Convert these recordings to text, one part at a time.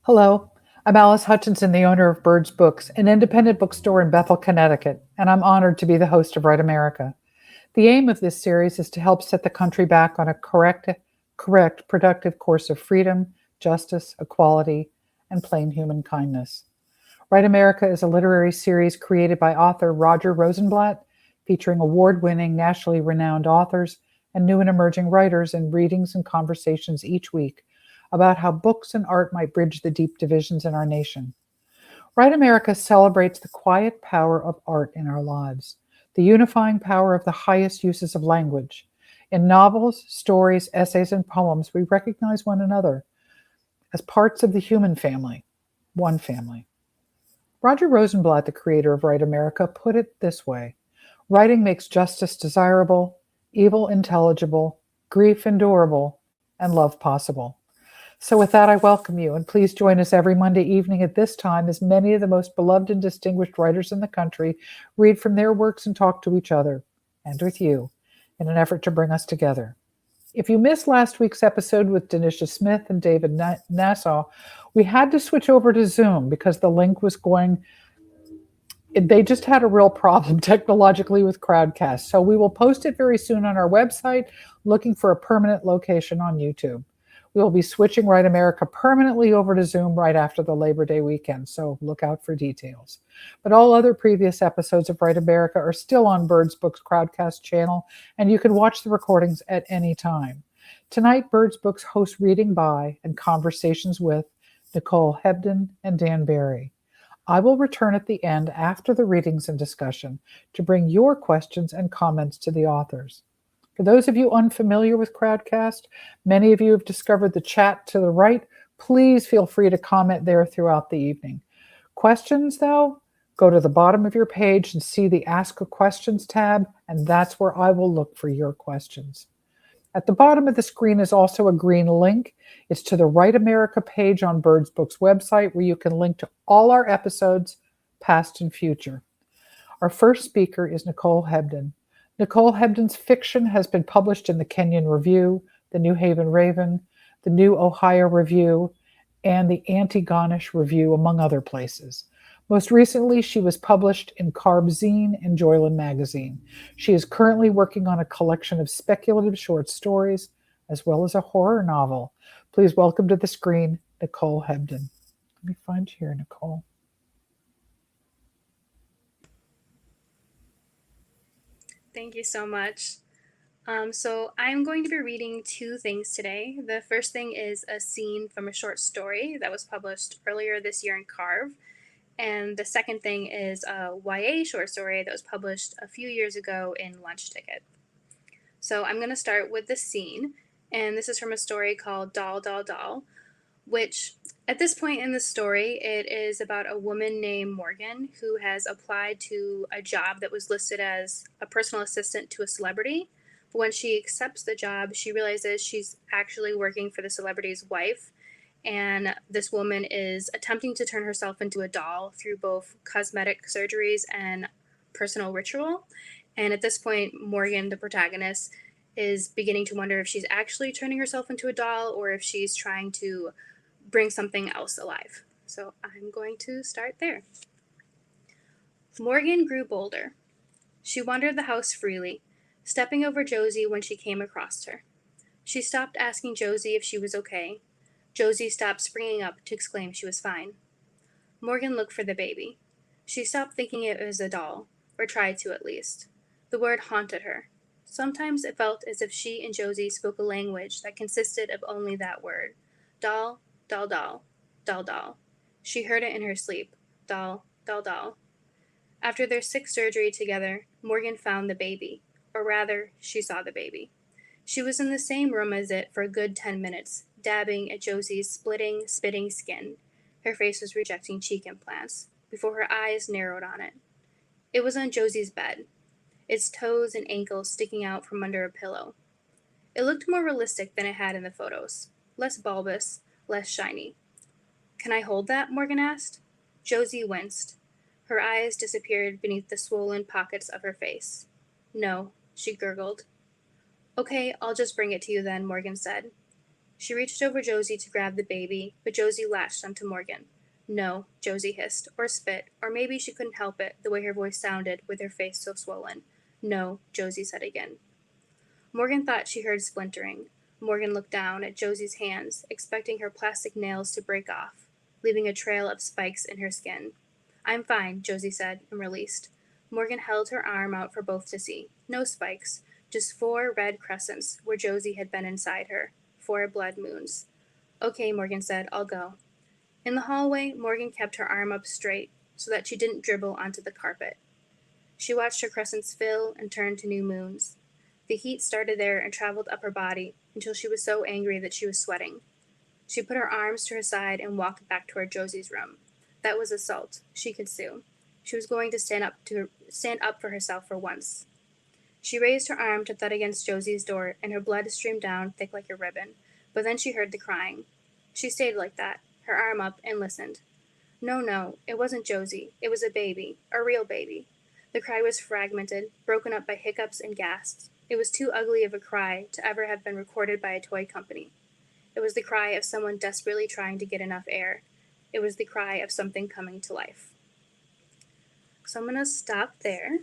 Hello, I'm Alice Hutchinson, the owner of Birds Books, an independent bookstore in Bethel, Connecticut, and I'm honored to be the host of Write America. The aim of this series is to help set the country back on a correct, productive course of freedom, justice, equality, and plain human kindness. Write America is a literary series created by author Roger Rosenblatt, featuring award winning, nationally renowned authors and new and emerging writers in readings and conversations each week about how books and art might bridge the deep divisions in our nation. Write America celebrates the quiet power of art in our lives, the unifying power of the highest uses of language. In novels, stories, essays, and poems, we recognize one another as parts of the human family, one family. Roger Rosenblatt, the creator of Write America, put it this way: writing makes justice desirable, evil intelligible, grief endurable, and love possible. So, with that, I welcome you, and please join us every Monday evening at this time as many of the most beloved and distinguished writers in the country read from their works and talk to each other and with you in an effort to bring us together. If you missed last week's episode with Denisha Smith and David Nassau, we had to switch over to Zoom because the link was going, they just had a real problem technologically with Crowdcast. So we will post it very soon on our website, looking for a permanent location on YouTube. We will be switching Write America permanently over to Zoom right after the Labor Day weekend, so look out for details. But all other previous episodes of Write America are still on Birds Books Crowdcast channel, and you can watch the recordings at any time. Tonight, Birds Books hosts Reading By and Conversations with Nicole Hebdon and Dan Barry. I will return at the end after the readings and discussion to bring your questions and comments to the authors. For those of you unfamiliar with Crowdcast, many of you have discovered the chat to the right. Please feel free to comment there throughout the evening. Questions, though, go to the bottom of your page and see the Ask a Questions tab, and that's where I will look for your questions. At the bottom of the screen is also a green link. It's to the Write America page on Birds Books website, where you can link to all our episodes, past and future. Our first speaker is Nicole Hebdon. Nicole Hebdon's fiction has been published in the Kenyon Review, the New Haven Raven, the New Ohio Review, and the Antigonish Review, among other places. Most recently, she was published in Carb Zine and Joyland Magazine. She is currently working on a collection of speculative short stories, as well as a horror novel. Please welcome to the screen, Nicole Hebdon. Let me find you here, Nicole. Thank you so much. So I'm going to be reading two things today. The first thing is a scene from a short story that was published earlier this year in Carve. And the second thing is a YA short story that was published a few years ago in Lunch Ticket. So I'm going to start with the scene, and this is from a story called Doll, Doll, Doll, which at this point in the story, it is about a woman named Morgan who has applied to a job that was listed as a personal assistant to a celebrity. But when she accepts the job, she realizes she's actually working for the celebrity's wife. And this woman is attempting to turn herself into a doll through both cosmetic surgeries and personal ritual. And at this point, Morgan, the protagonist, is beginning to wonder if she's actually turning herself into a doll or if she's trying to bring something else alive. So I'm going to start there. Morgan grew bolder. She wandered the house freely, stepping over Josie when she came across her. She stopped asking Josie if she was okay. Josie stopped springing up to exclaim she was fine. Morgan looked for the baby. She stopped thinking it was a doll, or tried to at least. The word haunted her. Sometimes it felt as if she and Josie spoke a language that consisted of only that word. Doll, doll, doll, doll, doll. She heard it in her sleep. Doll, doll, doll. After their sick surgery together, Morgan found the baby. Or rather, she saw the baby. She was in the same room as it for a good 10 minutes, dabbing at Josie's splitting, spitting skin. Her face was rejecting cheek implants, before her eyes narrowed on it. It was on Josie's bed, its toes and ankles sticking out from under a pillow. It looked more realistic than it had in the photos, less bulbous, less shiny. Can I hold that? Morgan asked. Josie winced. Her eyes disappeared beneath the swollen pockets of her face. No, she gurgled. Okay, I'll just bring it to you then, Morgan said. She reached over Josie to grab the baby, but Josie latched onto Morgan. No, Josie hissed, or spit, or maybe she couldn't help it, the way her voice sounded with her face so swollen. No, Josie said again. Morgan thought she heard splintering. Morgan looked down at Josie's hands, expecting her plastic nails to break off, leaving a trail of spikes in her skin. I'm fine, Josie said, and released. Morgan held her arm out for both to see. No spikes, just 4 red crescents where Josie had been inside her. 4 blood moons. Okay, Morgan said, I'll go. In the hallway, Morgan kept her arm up straight so that she didn't dribble onto the carpet. She watched her crescents fill and turn to new moons. The heat started there and traveled up her body until she was so angry that she was sweating. She put her arms to her side and walked back toward Josie's room. That was assault. She could sue. She was going to stand up for herself for once. She raised her arm to thud against Josie's door, and her blood streamed down thick like a ribbon. But then she heard the crying. She stayed like that, her arm up, and listened. No, it wasn't Josie. It was a baby, a real baby. The cry was fragmented, broken up by hiccups and gasps. It was too ugly of a cry to ever have been recorded by a toy company. It was the cry of someone desperately trying to get enough air. It was the cry of something coming to life. So I'm going to stop there.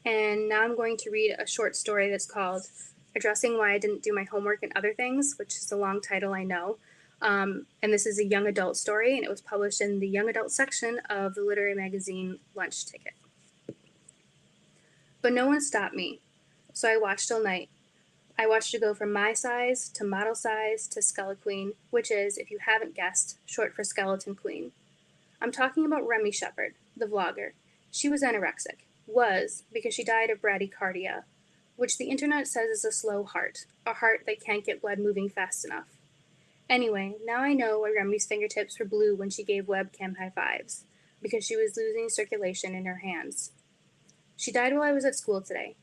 And now I'm going to read a short story that's called Addressing Why I Didn't Do My Homework and Other Things, which is a long title, I know. And this is a young adult story, and it was published in the young adult section of the literary magazine Lunch Ticket. But no one stopped me, so I watched all night. I watched her go from my size to model size to Skella Queen, which is, if you haven't guessed, short for Skeleton Queen. I'm talking about Remy Shepherd, the vlogger. She was anorexic. Was, because she died of bradycardia, which the internet says is a slow heart, a heart that can't get blood moving fast enough. Anyway, now I know why Remy's fingertips were blue when she gave webcam high fives, because she was losing circulation in her hands. She died while I was at school today.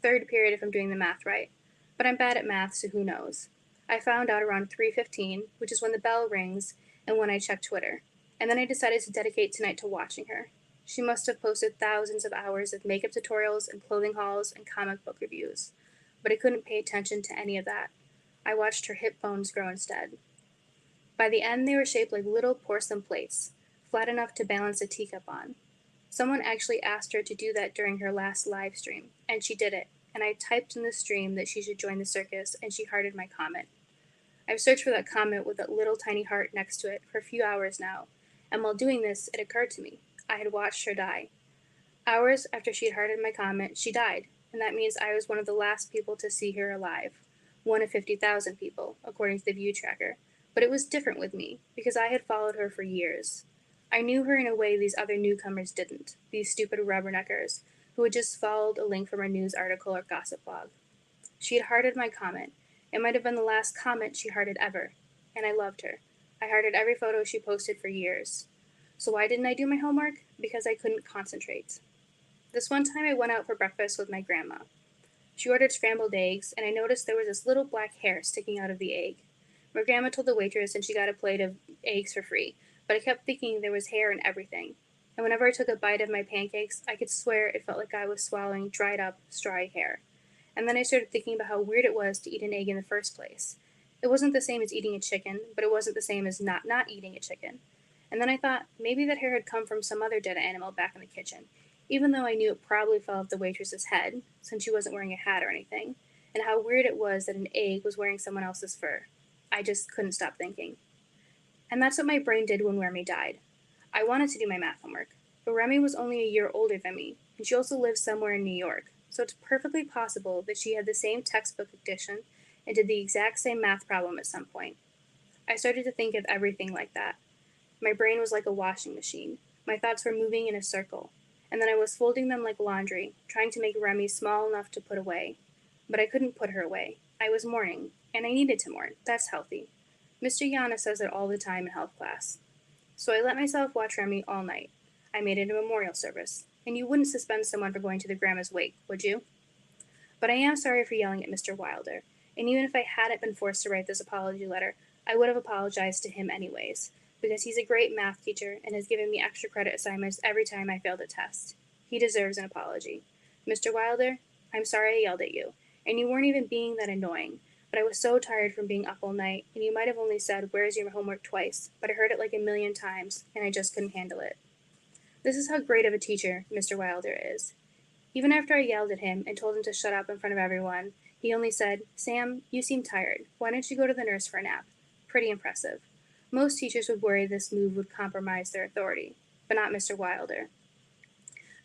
3rd period if I'm doing the math right, but I'm bad at math, so who knows. I found out around 3:15, which is when the bell rings and when I check Twitter, and then I decided to dedicate tonight to watching her. She must have posted thousands of hours of makeup tutorials and clothing hauls and comic book reviews, but I couldn't pay attention to any of that. I watched her hip bones grow instead. By the end, they were shaped like little porcelain plates, flat enough to balance a teacup on. Someone actually asked her to do that during her last live stream, and she did it, and I typed in the stream that she should join the circus, and she hearted my comment. I've searched for that comment with that little tiny heart next to it for a few hours now, and while doing this, it occurred to me. I had watched her die. Hours after she had hearted my comment, she died, and that means I was one of the last people to see her alive. 1 of 50,000 people, according to the view tracker. But it was different with me, because I had followed her for years. I knew her in a way these other newcomers didn't, these stupid rubberneckers, who had just followed a link from a news article or gossip blog. She had hearted my comment. It might have been the last comment she hearted ever, and I loved her. I hearted every photo she posted for years. So why didn't I do my homework? Because I couldn't concentrate. This one time I went out for breakfast with my grandma. She ordered scrambled eggs, and I noticed there was this little black hair sticking out of the egg. My grandma told the waitress and she got a plate of eggs for free, but I kept thinking there was hair in everything. And whenever I took a bite of my pancakes, I could swear it felt like I was swallowing dried up, strawy hair. And then I started thinking about how weird it was to eat an egg in the first place. It wasn't the same as eating a chicken, but it wasn't the same as not eating a chicken. And then I thought maybe that hair had come from some other dead animal back in the kitchen, even though I knew it probably fell off the waitress's head, since she wasn't wearing a hat or anything, and how weird it was that an egg was wearing someone else's fur. I just couldn't stop thinking. And that's what my brain did when Remy died. I wanted to do my math homework, but Remy was only a year older than me, and she also lived somewhere in New York, so it's perfectly possible that she had the same textbook addiction and did the exact same math problem at some point. I started to think of everything like that. My brain was like a washing machine. My thoughts were moving in a circle, and then I was folding them like laundry, trying to make Remy small enough to put away. But I couldn't put her away. I was mourning, and I needed to mourn. That's healthy. Mr. Yana says it all the time in health class. So I let myself watch Remy all night. I made it a memorial service, and you wouldn't suspend someone for going to the grandma's wake, would you? But I am sorry for yelling at Mr. Wilder, and even if I hadn't been forced to write this apology letter, I would have apologized to him anyways, because he's a great math teacher and has given me extra credit assignments every time I failed a test. He deserves an apology. Mr. Wilder, I'm sorry I yelled at you, and you weren't even being that annoying, but I was so tired from being up all night, and you might have only said, "Where's your homework?" twice, but I heard it like a million times, and I just couldn't handle it. This is how great of a teacher Mr. Wilder is. Even after I yelled at him and told him to shut up in front of everyone, he only said, "Sam, you seem tired. Why don't you go to the nurse for a nap?" Pretty impressive. Most teachers would worry this move would compromise their authority, but not Mr. Wilder.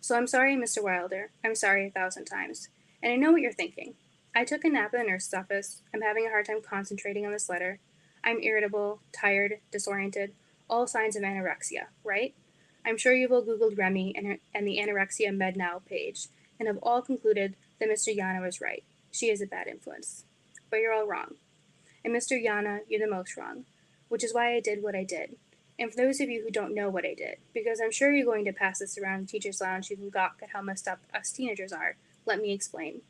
So I'm sorry, Mr. Wilder. I'm sorry 1,000 times. And I know what you're thinking. I took a nap in the nurse's office. I'm having a hard time concentrating on this letter. I'm irritable, tired, disoriented, all signs of anorexia, right? I'm sure you've all Googled Remy and the Anorexia Med Now page, and have all concluded that Mr. Yana was right. She is a bad influence. But you're all wrong. And Mr. Yana, you're the most wrong, which is why I did what I did. And for those of you who don't know what I did, because I'm sure you're going to pass this around in Teacher's Lounge, you can gawk at how messed up us teenagers are, let me explain.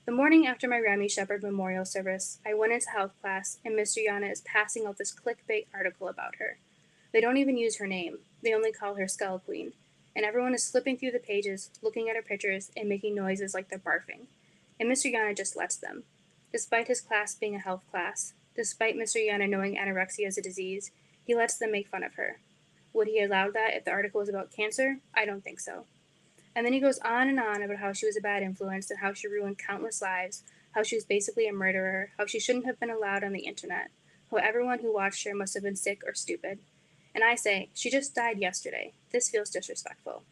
The morning after my Remy Shepherd memorial service, I went into health class, and Mr. Yana is passing out this clickbait article about her. They don't even use her name, they only call her Skull Queen, and everyone is flipping through the pages, looking at her pictures, and making noises like they're barfing. And Mr. Yana just lets them. Despite his class being a health class, despite Mr. Yana knowing anorexia is a disease, he lets them make fun of her. Would he allow that if the article was about cancer? I don't think so. And then he goes on and on about how she was a bad influence and how she ruined countless lives, how she was basically a murderer, how she shouldn't have been allowed on the internet, how everyone who watched her must have been sick or stupid. And I say, she just died yesterday. This feels disrespectful.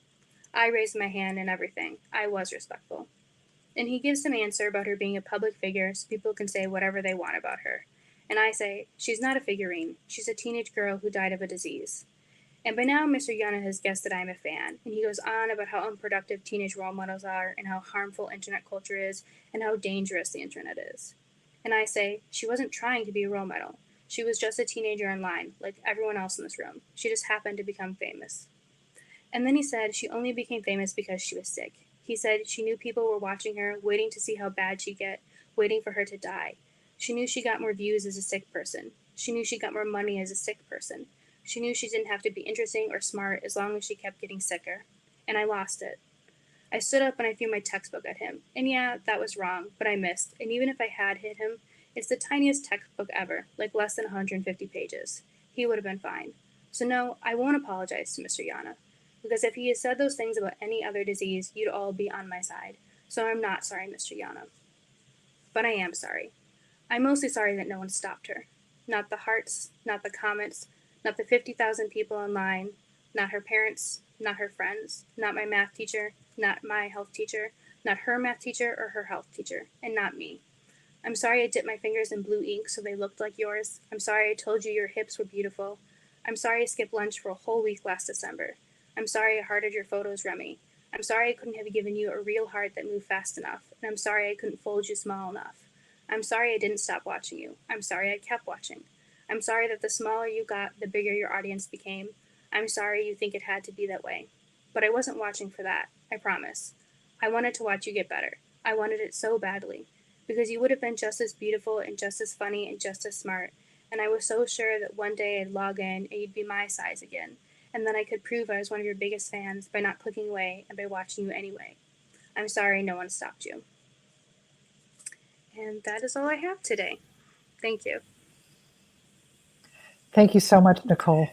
I raised my hand and everything. I was respectful. And he gives some answer about her being a public figure so people can say whatever they want about her. And I say, she's not a figurine. She's a teenage girl who died of a disease. And by now, Mr. Yana has guessed that I'm a fan, and he goes on about how unproductive teenage role models are, and how harmful internet culture is, and how dangerous the internet is. And I say, she wasn't trying to be a role model. She was just a teenager online, like everyone else in this room. She just happened to become famous. And then he said she only became famous because she was sick. He said she knew people were watching her, waiting to see how bad she'd get, waiting for her to die. She knew she got more views as a sick person. She knew she got more money as a sick person. She knew she didn't have to be interesting or smart as long as she kept getting sicker. And I lost it. I stood up and I threw my textbook at him. And yeah, that was wrong, but I missed. And even if I had hit him, it's the tiniest textbook ever, like less than 150 pages. He would have been fine. So no, I won't apologize to Mr. Yana. Because if he had said those things about any other disease, you'd all be on my side. So I'm not sorry, Mr. Yana. But I am sorry. I'm mostly sorry that no one stopped her. Not the hearts, not the comments, not the 50,000 people online, not her parents, not her friends, not my math teacher, not my health teacher, not her math teacher or her health teacher, and not me. I'm sorry I dipped my fingers in blue ink so they looked like yours. I'm sorry I told you your hips were beautiful. I'm sorry I skipped lunch for a whole week last December. I'm sorry I hearted your photos, Remy. I'm sorry I couldn't have given you a real heart that moved fast enough, and I'm sorry I couldn't fold you small enough. I'm sorry I didn't stop watching you. I'm sorry I kept watching. I'm sorry that the smaller you got, the bigger your audience became. I'm sorry you think it had to be that way. But I wasn't watching for that, I promise. I wanted to watch you get better. I wanted it so badly. Because you would have been just as beautiful and just as funny and just as smart. And I was so sure that one day I'd log in and you'd be my size again. And then I could prove I was one of your biggest fans by not clicking away and by watching you anyway. I'm sorry no one stopped you. And that is all I have today. Thank you. Thank you so much, Nicole.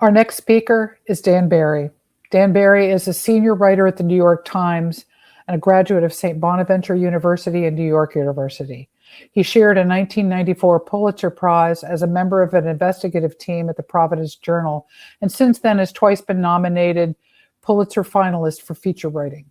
Our next speaker is Dan Barry. Dan Barry is a senior writer at the New York Times and a graduate of St. Bonaventure University and New York University. He shared a 1994 Pulitzer Prize as a member of an investigative team at the Providence Journal, and since then has twice been nominated Pulitzer finalist for feature writing.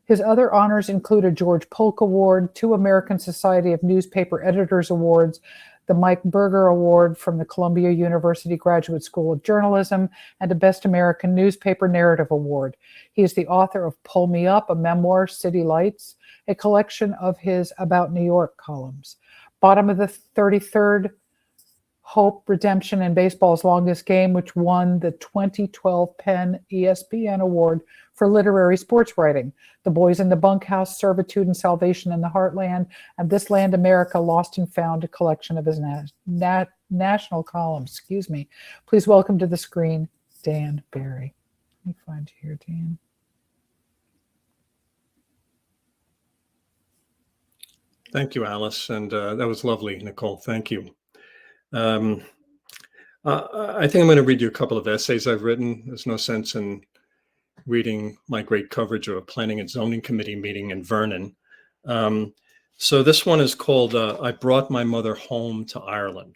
His other honors include a George Polk Award, 2 American Society of Newspaper Editors Awards, the Mike Berger Award from the Columbia University Graduate School of Journalism, and a Best American Newspaper Narrative Award. He is the author of Pull Me Up, a memoir, City Lights, a collection of his About New York columns. Bottom of the 33rd, Hope, Redemption, and Baseball's Longest Game, which won the 2012 Penn ESPN Award for Literary Sports Writing. The Boys in the Bunkhouse, Servitude and Salvation in the Heartland, and This Land America, Lost and Found, a collection of his national columns. Please welcome to the screen, Dan Barry. Let me find you here, Dan. Thank you, Alice. And that was lovely, Nicole. Thank you. Um, I think I'm going to read you a couple of essays I've written. There's no sense in reading my great coverage of a planning and zoning committee meeting in Vernon. So this one is called I Brought My Mother Home to Ireland.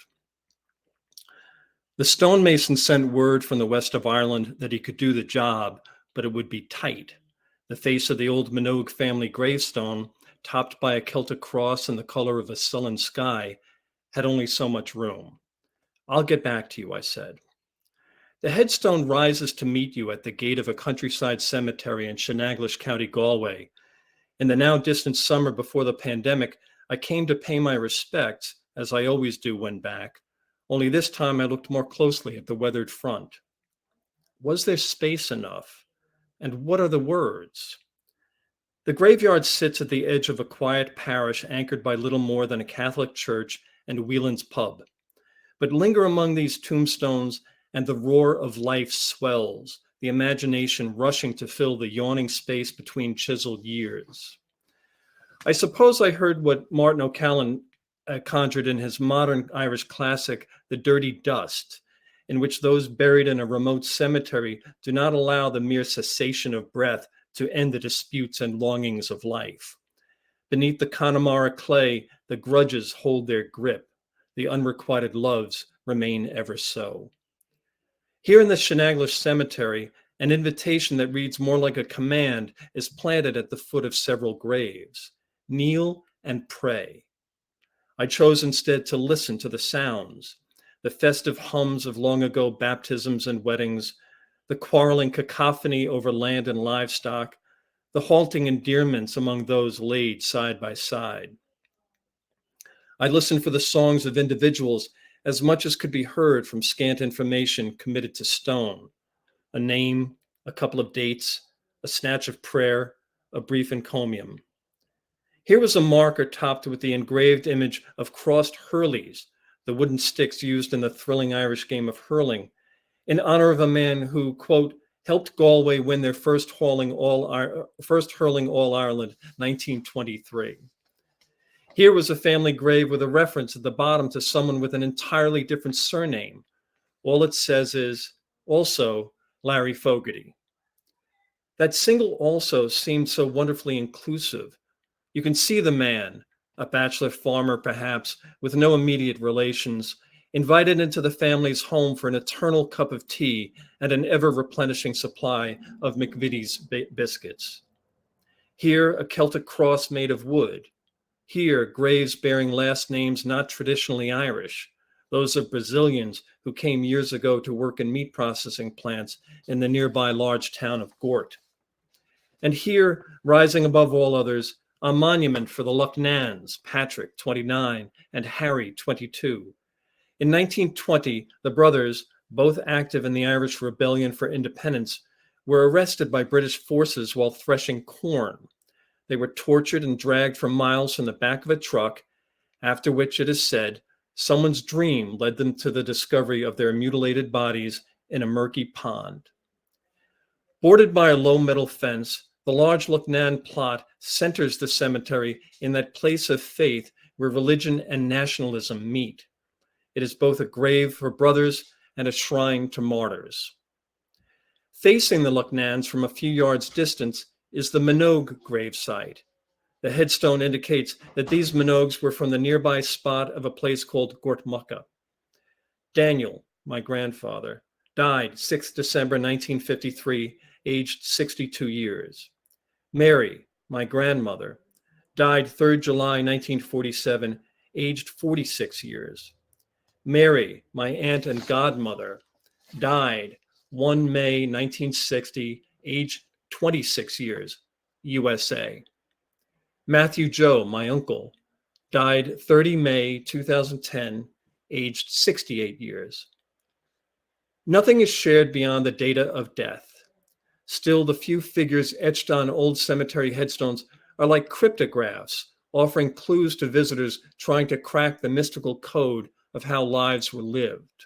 The stonemason sent word from the west of Ireland that he could do the job, but it would be tight. The face of the old Minogue family gravestone, topped by a Celtic cross in the color of a sullen sky, had only so much room. I'll get back to you, I said. The headstone rises to meet you at the gate of a countryside cemetery in Shanaglis, County Galway. In the now distant summer before the pandemic, I came to pay my respects, as I always do when back, only this time I looked more closely at the weathered front. Was there space enough? And what are the words? The graveyard sits at the edge of a quiet parish anchored by little more than a Catholic church and Whelan's pub. But linger among these tombstones and the roar of life swells, the imagination rushing to fill the yawning space between chiseled years. I suppose I heard what Martin O'Callaghan conjured in his modern Irish classic, The Dirty Dust, in which those buried in a remote cemetery do not allow the mere cessation of breath to end the disputes and longings of life. Beneath the Connemara clay, the grudges hold their grip. The unrequited loves remain ever so. Here in the Shanaglis Cemetery, an invitation that reads more like a command is planted at the foot of several graves. Kneel and pray. I chose instead to listen to the sounds, the festive hums of long ago baptisms and weddings, the quarreling cacophony over land and livestock, the halting endearments among those laid side by side. I listened for the songs of individuals as much as could be heard from scant information committed to stone. A name, a couple of dates, a snatch of prayer, a brief encomium. Here was a marker topped with the engraved image of crossed hurleys, the wooden sticks used in the thrilling Irish game of hurling, in honor of a man who, quote, helped Galway win their first hurling All Ireland, 1923. Here was a family grave with a reference at the bottom to someone with an entirely different surname. All it says is, also, Larry Fogarty. That single also seemed so wonderfully inclusive. You can see the man, a bachelor farmer perhaps, with no immediate relations, invited into the family's home for an eternal cup of tea and an ever-replenishing supply of McVitie's biscuits. Here, a Celtic cross made of wood. Here, graves bearing last names not traditionally Irish, those of Brazilians who came years ago to work in meat processing plants in the nearby large town of Gort. And here, rising above all others, a monument for the Lucknans, Patrick, 29, and Harry, 22. In 1920, the brothers, both active in the Irish Rebellion for Independence, were arrested by British forces while threshing corn. They were tortured and dragged for miles from the back of a truck, after which, it is said, someone's dream led them to the discovery of their mutilated bodies in a murky pond. Bordered by a low metal fence, the large Lucknan plot centers the cemetery in that place of faith where religion and nationalism meet. It is both a grave for brothers and a shrine to martyrs. Facing the Lucknans from a few yards distance is the Minogue gravesite. The headstone indicates that these Minogues were from the nearby spot of a place called Gortmucka. Daniel, my grandfather, died 6th December 1953, aged 62 years. Mary, my grandmother, died 3rd July 1947, aged 46 years. Mary, my aunt and godmother, died 1 May 1960, aged 26 years, USA. Matthew Joe, my uncle, died 30 May 2010, aged 68 years. Nothing is shared beyond the data of death. Still, the few figures etched on old cemetery headstones are like cryptographs, offering clues to visitors trying to crack the mystical code of how lives were lived.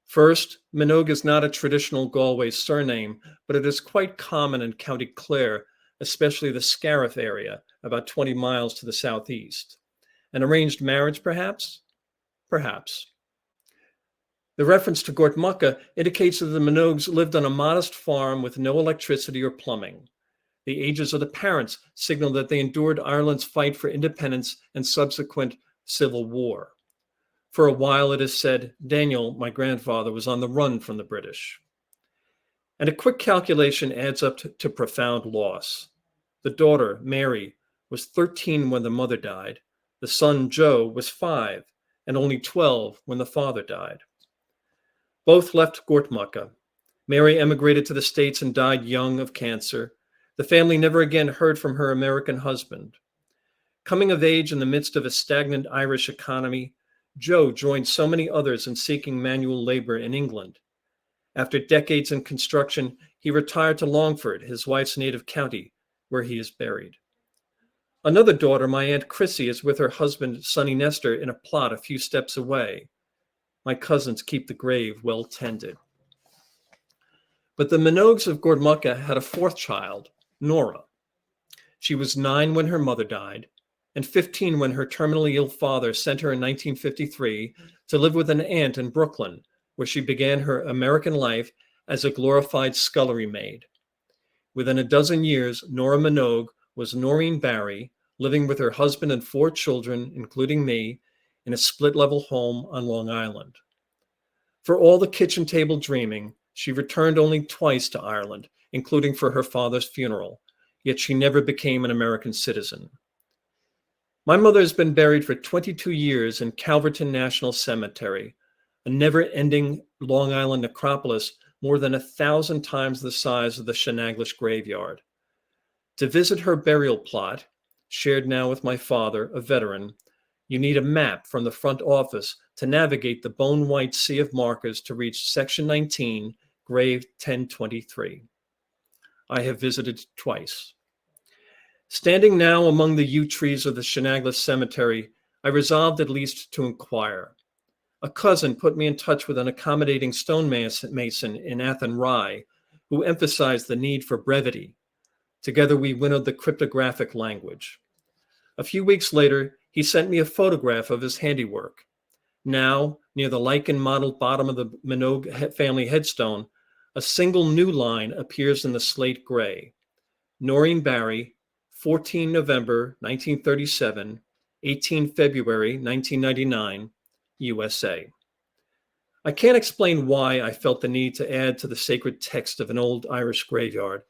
First, Minogue is not a traditional Galway surname, but it is quite common in County Clare, especially the Scariff area, about 20 miles to the southeast. An arranged marriage, perhaps? Perhaps. The reference to Gortmucka indicates that the Minogues lived on a modest farm with no electricity or plumbing. The ages of the parents signal that they endured Ireland's fight for independence and subsequent civil war. For a while, it is said, Daniel, my grandfather, was on the run from the British. And a quick calculation adds up to profound loss. The daughter, Mary, was 13 when the mother died. The son, Joe, was 5, and only 12 when the father died. Both left Gortmucka. Mary emigrated to the States and died young of cancer. The family never again heard from her American husband. Coming of age in the midst of a stagnant Irish economy, Joe joined so many others in seeking manual labor in England. After decades in construction, he retired to Longford, his wife's native county, where he is buried. Another daughter, my Aunt Chrissy, is with her husband, Sonny Nestor, in a plot a few steps away. My cousins keep the grave well tended. But the Minogues of Gortmucka had a fourth child, Nora. She was 9 when her mother died, and 15 when her terminally ill father sent her in 1953 to live with an aunt in Brooklyn, where she began her American life as a glorified scullery maid. Within a dozen years, Nora Minogue was Noreen Barry, living with her husband and 4 children, including me, in a split-level home on Long Island. For all the kitchen table dreaming, she returned only twice to Ireland, including for her father's funeral, yet she never became an American citizen. My mother has been buried for 22 years in Calverton National Cemetery, a never-ending Long Island necropolis more than 1,000 times the size of the Shenaglish graveyard. To visit her burial plot, shared now with my father, a veteran, you need a map from the front office to navigate the bone-white sea of markers to reach Section 19, Grave 1023. I have visited twice. Standing now among the yew trees of the Shenaglish Cemetery, I resolved at least to inquire. A cousin put me in touch with an accommodating stonemason in Athenry, who emphasized the need for brevity. Together we winnowed the cryptographic language. A few weeks later, he sent me a photograph of his handiwork. Now, near the lichen-mottled bottom of the Minogue family headstone, a single new line appears in the slate gray. Noreen Barry, 14 November 1937, 18 February 1999, USA. I can't explain why I felt the need to add to the sacred text of an old Irish graveyard.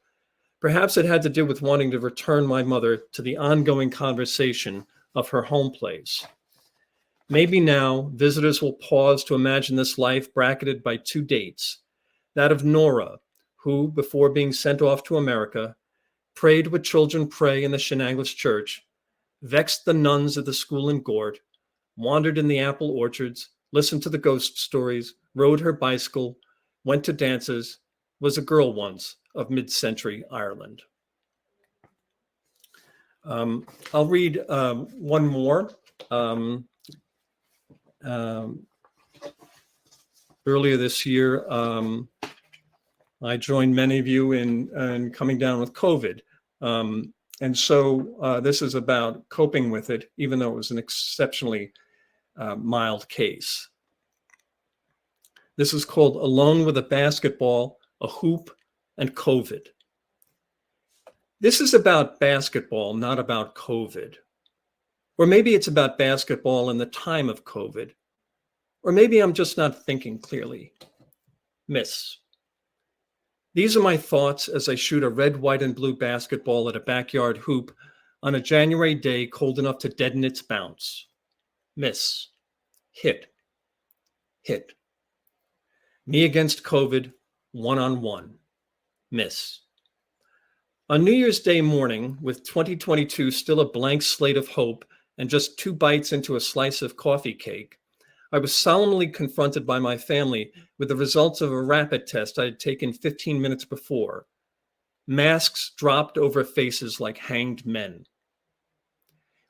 Perhaps it had to do with wanting to return my mother to the ongoing conversation of her home place. Maybe now visitors will pause to imagine this life bracketed by 2 dates, that of Nora, who, before being sent off to America, prayed what children pray in the Shenaglish church, vexed the nuns at the school in Gort, wandered in the apple orchards, listened to the ghost stories, rode her bicycle, went to dances, was a girl once of mid-century Ireland. I'll read one more. Earlier this year, I joined many of you in coming down with COVID. And so this is about coping with it, even though it was an exceptionally mild case. This is called Alone with a Basketball, a Hoop, and COVID. This is about basketball, not about COVID. Or maybe it's about basketball in the time of COVID. Or maybe I'm just not thinking clearly. Miss. These are my thoughts as I shoot a red, white, and blue basketball at a backyard hoop on a January day cold enough to deaden its bounce. Miss. Hit. Hit. Me against COVID, one-on-one. Miss. On New Year's Day morning, with 2022 still a blank slate of hope and just 2 bites into a slice of coffee cake, I was solemnly confronted by my family with the results of a rapid test I had taken 15 minutes before. Masks dropped over faces like hanged men.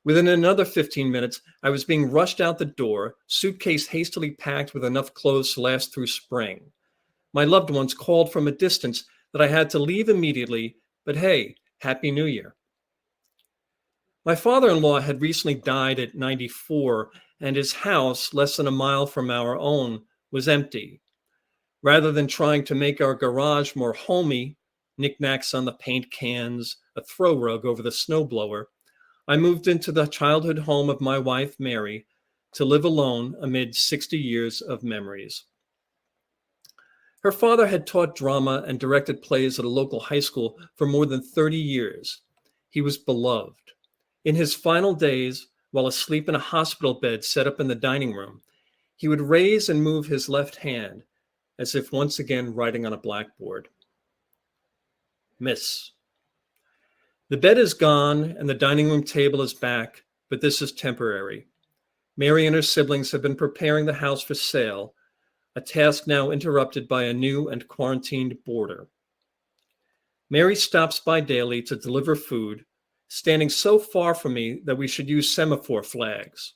Within another 15 minutes, I was being rushed out the door, suitcase hastily packed with enough clothes to last through spring. My loved ones called from a distance that I had to leave immediately, but hey, Happy New Year. My father-in-law had recently died at 94, and his house, less than a mile from our own, was empty. Rather than trying to make our garage more homey, knickknacks on the paint cans, a throw rug over the snowblower, I moved into the childhood home of my wife, Mary, to live alone amid 60 years of memories. Her father had taught drama and directed plays at a local high school for more than 30 years. He was beloved. In his final days, while asleep in a hospital bed set up in the dining room, he would raise and move his left hand, as if once again writing on a blackboard. Miss. The bed is gone and the dining room table is back, but this is temporary. Mary and her siblings have been preparing the house for sale, a task now interrupted by a new and quarantined boarder. Mary stops by daily to deliver food, standing so far from me that we should use semaphore flags.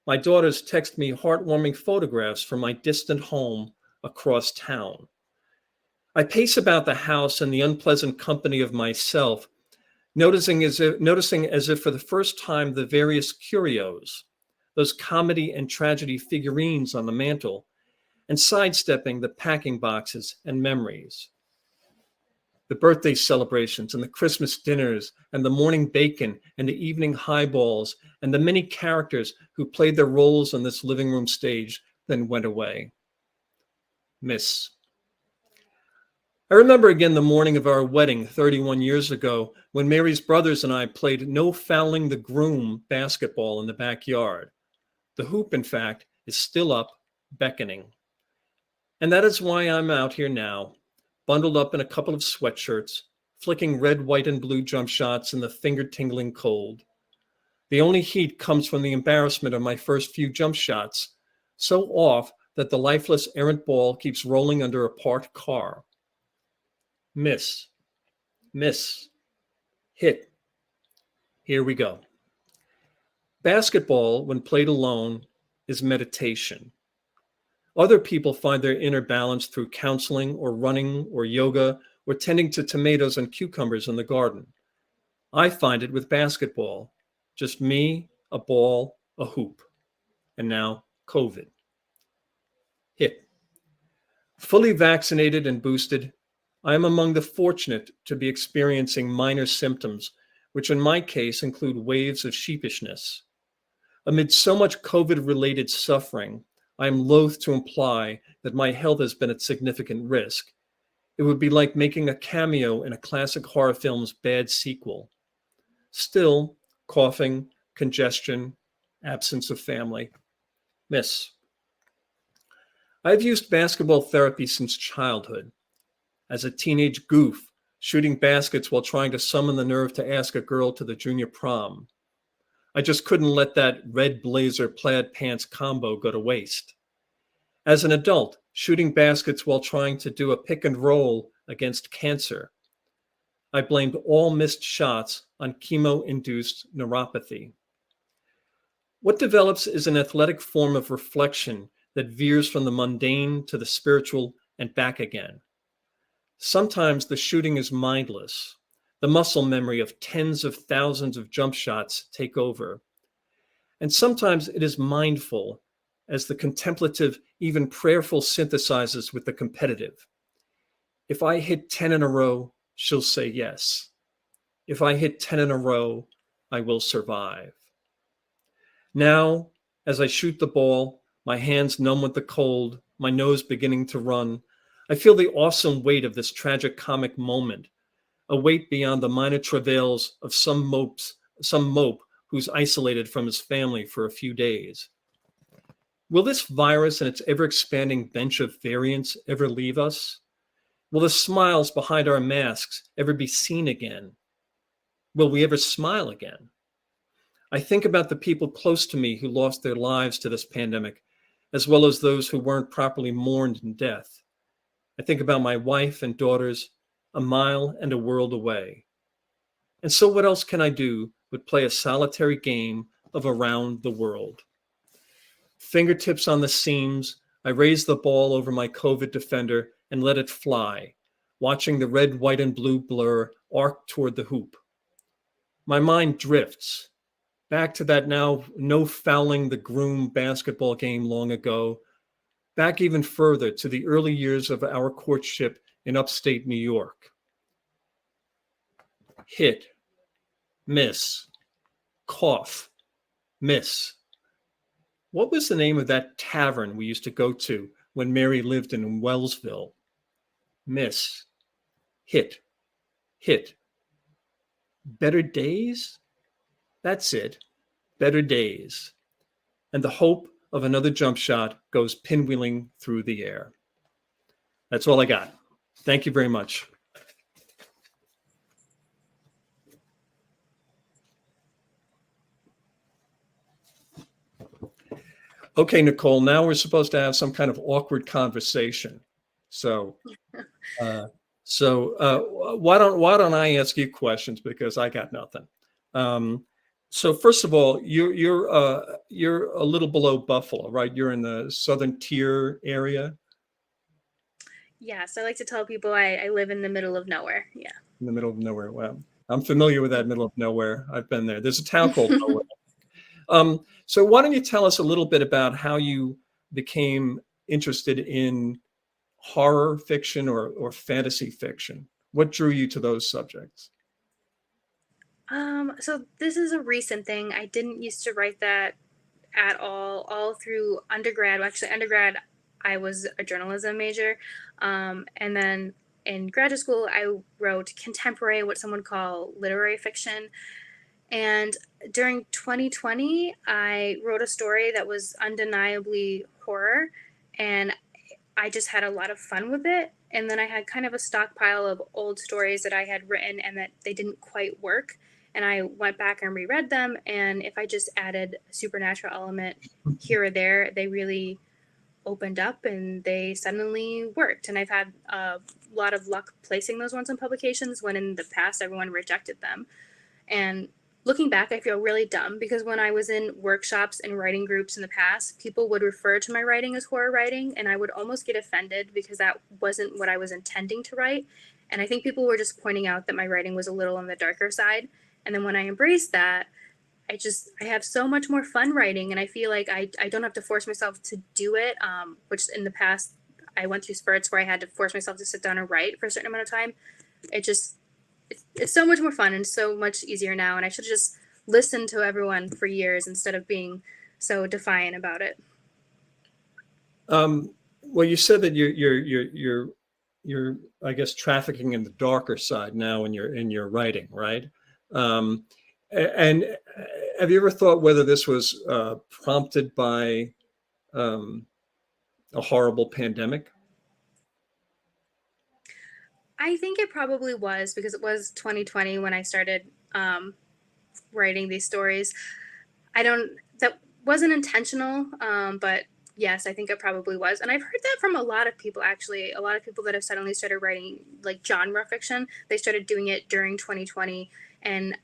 My daughters text me heartwarming photographs from my distant home across town. I pace about the house in the unpleasant company of myself, noticing as if for the first time the various curios, those comedy and tragedy figurines on the mantle, and sidestepping the packing boxes and memories. The birthday celebrations and the Christmas dinners and the morning bacon and the evening highballs and the many characters who played their roles on this living room stage then went away. Miss. I remember again the morning of our wedding 31 years ago when Mary's brothers and I played no fouling the groom basketball in the backyard. The hoop, in fact, is still up, beckoning. And that is why I'm out here now, bundled up in a couple of sweatshirts, flicking red, white, and blue jump shots in the finger-tingling cold. The only heat comes from the embarrassment of my first few jump shots, so off that the lifeless errant ball keeps rolling under a parked car. Miss. Miss. Hit. Here we go. Basketball, when played alone, is meditation. Other people find their inner balance through counseling or running or yoga or tending to tomatoes and cucumbers in the garden. I find it with basketball. Just me, a ball, a hoop. And now COVID. Hit. Fully vaccinated and boosted, I am among the fortunate to be experiencing minor symptoms, which in my case include waves of sheepishness. Amid so much COVID-related suffering, I am loath to imply that my health has been at significant risk. It would be like making a cameo in a classic horror film's bad sequel. Still, coughing, congestion, absence of family. Miss. I've used basketball therapy since childhood. As a teenage goof, shooting baskets while trying to summon the nerve to ask a girl to the junior prom. I just couldn't let that red blazer plaid pants combo go to waste. As an adult, shooting baskets while trying to do a pick and roll against cancer. I blamed all missed shots on chemo-induced neuropathy. What develops is an athletic form of reflection that veers from the mundane to the spiritual and back again. Sometimes the shooting is mindless. The muscle memory of tens of thousands of jump shots take over. And sometimes it is mindful as the contemplative, even prayerful synthesizes with the competitive. If I hit 10 in a row, she'll say yes. If I hit 10 in a row, I will survive. Now, as I shoot the ball, my hands numb with the cold, my nose beginning to run, I feel the awesome weight of this tragic comic moment, a weight beyond the minor travails of some mope who's isolated from his family for a few days. Will this virus and its ever-expanding bench of variants ever leave us? Will the smiles behind our masks ever be seen again? Will we ever smile again? I think about the people close to me who lost their lives to this pandemic, as well as those who weren't properly mourned in death. I think about my wife and daughters a mile and a world away. And so what else can I do but play a solitary game of around the world? Fingertips on the seams, I raise the ball over my COVID defender and let it fly, watching the red, white, and blue blur arc toward the hoop. My mind drifts back to that now no fouling the groom basketball game long ago, back even further to the early years of our courtship in upstate New York. Hit, miss, cough, miss. What was the name of that tavern we used to go to when Mary lived in Wellsville? Miss, hit, hit. Better days? That's it. Better days. And the hope of another jump shot goes pinwheeling through the air. That's all I got. Thank you very much. Okay, Nicole, now we're supposed to have some kind of awkward conversation. So, why don't I ask you questions, because I got nothing. So first of all, you're a little below Buffalo, right? You're in the Southern Tier area. Yes, I like to tell people I live in the middle of nowhere. Yeah. In the middle of nowhere. Well, I'm familiar with that middle of nowhere. I've been there. There's a town called Nowhere. So why don't you tell us a little bit about how you became interested in horror fiction or fantasy fiction? What drew you to those subjects? So this is a recent thing. I didn't used to write that at all through undergrad. Well, actually, undergrad, I was a journalism major. And then in graduate school, I wrote contemporary, what some would call literary fiction. And during 2020, I wrote a story that was undeniably horror, and I just had a lot of fun with it. And then I had kind of a stockpile of old stories that I had written and that they didn't quite work. And I went back and reread them. And if I just added a supernatural element here or there, they really opened up and they suddenly worked. And I've had a lot of luck placing those ones in publications when in the past everyone rejected them. And looking back, I feel really dumb because when I was in workshops and writing groups in the past, people would refer to my writing as horror writing, and I would almost get offended because that wasn't what I was intending to write. And I think people were just pointing out that my writing was a little on the darker side. And then when I embraced that, I have so much more fun writing, and I feel like I don't have to force myself to do it, which in the past I went through spurts where I had to force myself to sit down and write for a certain amount of time. It's so much more fun and so much easier now, and I should just listen to everyone for years instead of being so defiant about it. Well, you said that you're I guess trafficking in the darker side now in your writing, right? And have you ever thought whether this was prompted by a horrible pandemic? I think it probably was because it was 2020 when I started writing these stories. That wasn't intentional, but yes, I think it probably was. And I've heard that from a lot of people, actually. A lot of people that have suddenly started writing like genre fiction, they started doing it during 2020. And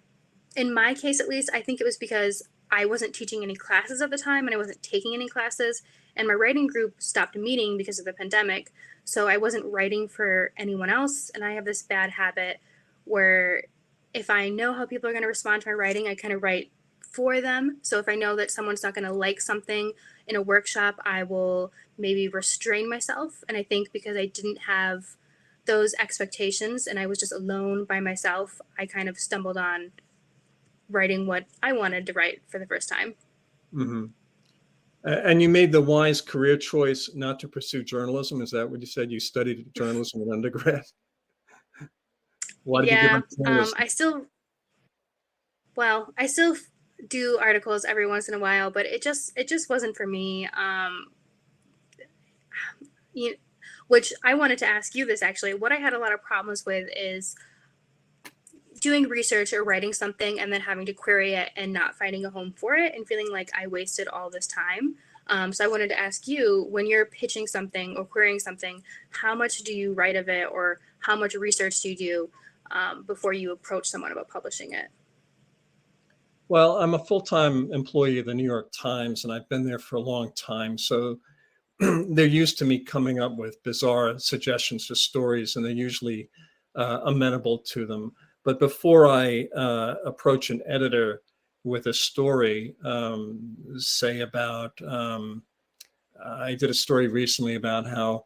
in my case, at least, I think it was because I wasn't teaching any classes at the time and I wasn't taking any classes. And my writing group stopped meeting because of the pandemic. So I wasn't writing for anyone else. And I have this bad habit where if I know how people are going to respond to my writing, I kind of write for them. So if I know that someone's not going to like something in a workshop, I will maybe restrain myself. And I think because I didn't have those expectations and I was just alone by myself, I kind of stumbled on writing what I wanted to write for the first time. Mm-hmm. And you made the wise career choice not to pursue journalism. Is that what you said? You studied journalism in undergrad? Why did you give Yeah, up journalism? I still do articles every once in a while, but it just wasn't for me. Which I wanted to ask you this actually. What I had a lot of problems with is doing research or writing something and then having to query it and not finding a home for it and feeling like I wasted all this time. So I wanted to ask you, when you're pitching something or querying something, how much do you write of it or how much research do you do before you approach someone about publishing it? Well, I'm a full-time employee of the New York Times, and I've been there for a long time. So they're used to me coming up with bizarre suggestions for stories, and they're usually amenable to them. But before I approach an editor with a story, say about, I did a story recently about how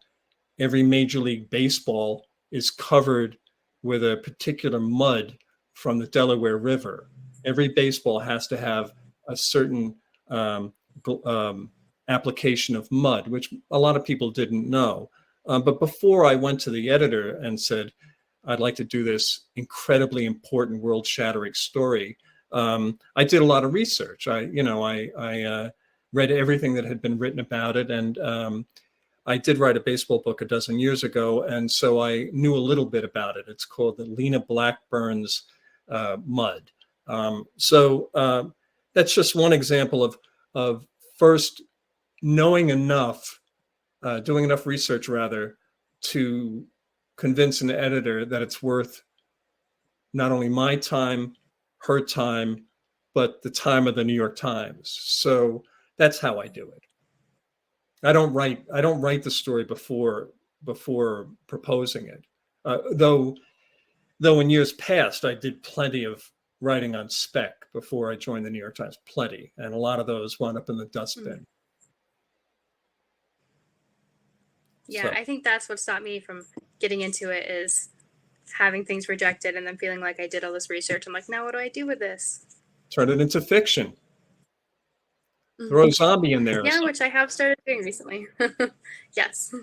every Major League Baseball is covered with a particular mud from the Delaware River. Every baseball has to have a certain application of mud, which a lot of people didn't know. But before I went to the editor and said, I'd like to do this incredibly important world-shattering story, I did a lot of research. I read everything that had been written about it, and I did write a baseball book a dozen years ago, and so I knew a little bit about it. It's called the Lena Blackburn's Mud. So that's just one example of first knowing enough, doing enough research rather, to convince an editor that it's worth not only my time, her time, but the time of the New York Times. So that's how I do it. I don't write the story before proposing it. Though in years past, I did plenty of writing on spec before I joined the New York Times, plenty, and a lot of those wound up in the dustbin. Yeah, so I think that's what stopped me from getting into it, is having things rejected and then feeling like I did all this research. I'm like, now what do I do with this? Turn it into fiction. Throw a zombie in there. Yeah, which I have started doing recently. Yes.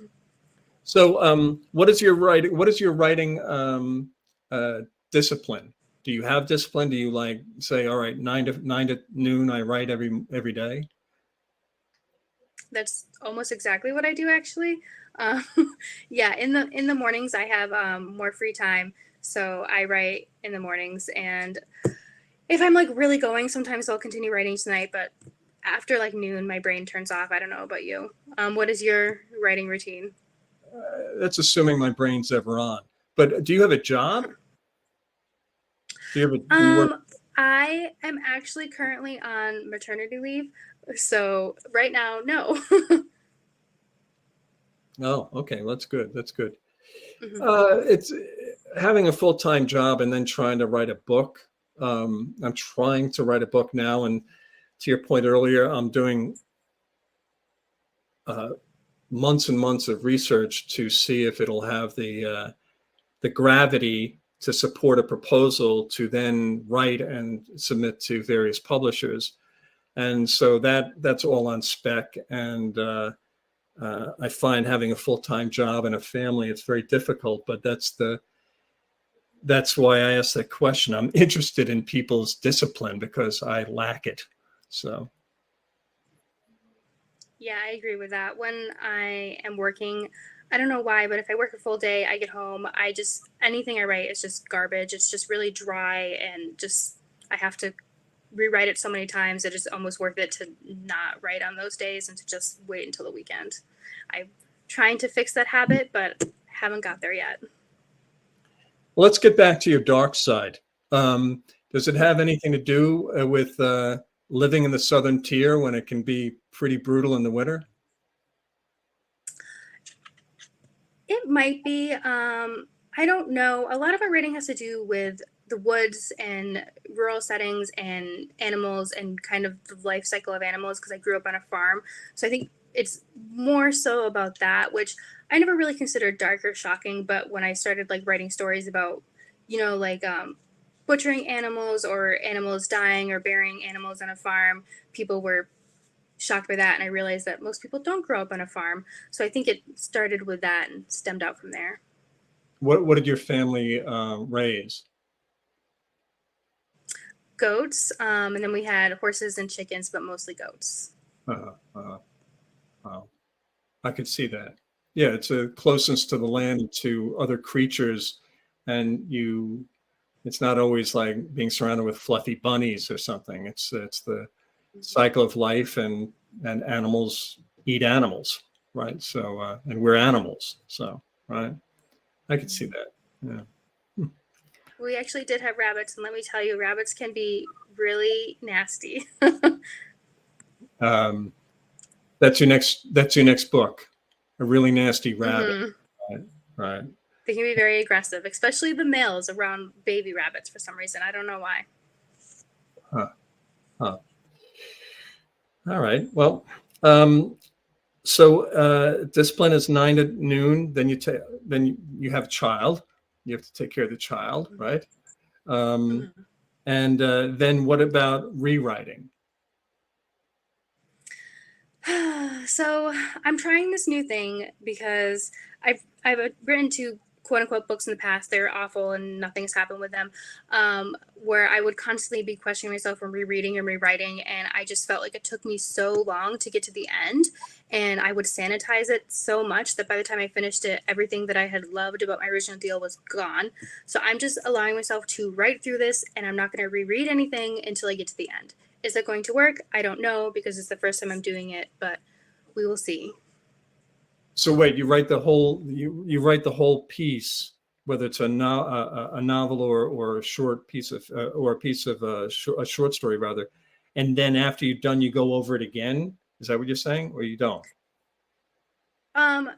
So, what is your writing? What is your writing discipline? Do you have discipline? Do you like say, all right, 9 to noon, I write every day? That's almost exactly what I do, actually. Yeah, in the mornings I have more free time, so I write in the mornings. And if I'm like really going, sometimes I'll continue writing tonight. But after like noon, my brain turns off. I don't know about you. What is your writing routine? That's assuming my brain's ever on. But do you have a job? Do you have I am actually currently on maternity leave, so right now, no. Oh, okay. That's good. That's good. It's having a full-time job and then trying to write a book. I'm trying to write a book now, and to your point earlier, I'm doing months and months of research to see if it'll have the gravity to support a proposal to then write and submit to various publishers. And so that's all on spec. And I find having a full-time job and a family, it's very difficult, but that's why I asked that question. I'm interested in people's discipline because I lack it. So. Yeah, I agree with that. When I am working, I don't know why, but if I work a full day, I get home, anything I write is just garbage. It's just really dry, and just, I have to rewrite it so many times that it's almost worth it to not write on those days and to just wait until the weekend. I'm trying to fix that habit, but haven't got there yet. Well, let's get back to your dark side. Does it have anything to do with living in the Southern Tier when it can be pretty brutal in the winter? It might be. I don't know. A lot of our writing has to do with the woods and rural settings and animals and kind of the life cycle of animals, because I grew up on a farm. So I think it's more so about that, which I never really considered dark or shocking. But when I started like writing stories about, like butchering animals or animals dying or burying animals on a farm, people were shocked by that. And I realized that most people don't grow up on a farm. So I think it started with that and stemmed out from there. What did your family raise? Goats, and then we had horses and chickens, but mostly goats. Wow. I could see that. Yeah, it's a closeness to the land and to other creatures, and it's not always like being surrounded with fluffy bunnies or something. It's the cycle of life, and animals eat animals, right? So and we're animals, so right. I could see that. Yeah. We actually did have rabbits, and let me tell you, rabbits can be really nasty. That's your next book. A really nasty rabbit. Mm-hmm. Right. They can be very aggressive, especially the males around baby rabbits for some reason. I don't know why. All right. Well, so discipline is 9 to noon. Then you have a child. You have to take care of the child, right? Mm-hmm. And then what about rewriting? So I'm trying this new thing because I've written 2 quote unquote books in the past. They're awful and nothing's happened with them. Where I would constantly be questioning myself and rereading and rewriting, and I just felt like it took me so long to get to the end, and I would sanitize it so much that by the time I finished it, everything that I had loved about my original deal was gone. So I'm just allowing myself to write through this, and I'm not going to reread anything until I get to the end. Is it going to work? I don't know, because it's the first time I'm doing it, but we will see. So wait, you write the whole piece, whether it's a novel or a short piece of or a piece of a short story rather, and then after you're done, you go over it again. Is that what you're saying, or you don't? Um,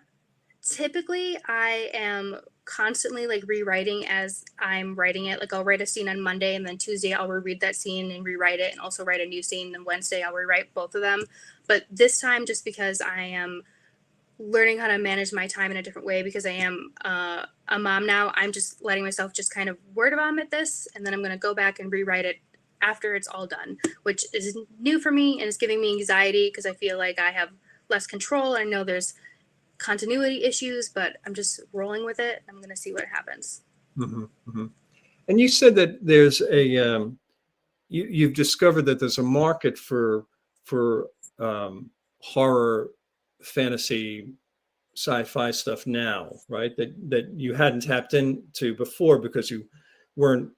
Typically I am constantly like rewriting as I'm writing it. Like I'll write a scene on Monday, and then Tuesday I'll reread that scene and rewrite it, and also write a new scene. And Wednesday I'll rewrite both of them. But this time, just because I am learning how to manage my time in a different way, because I am a mom now, I'm just letting myself just kind of word vomit this, and then I'm going to go back and rewrite it after it's all done, which is new for me, and it's giving me anxiety because I feel like I have less control. I know there's continuity issues, but I'm just rolling with it. I'm going to see what happens. Mm-hmm, mm-hmm. And you said that there's you've discovered that there's a market for horror, fantasy, sci-fi stuff now, right? That you hadn't tapped into before because you weren't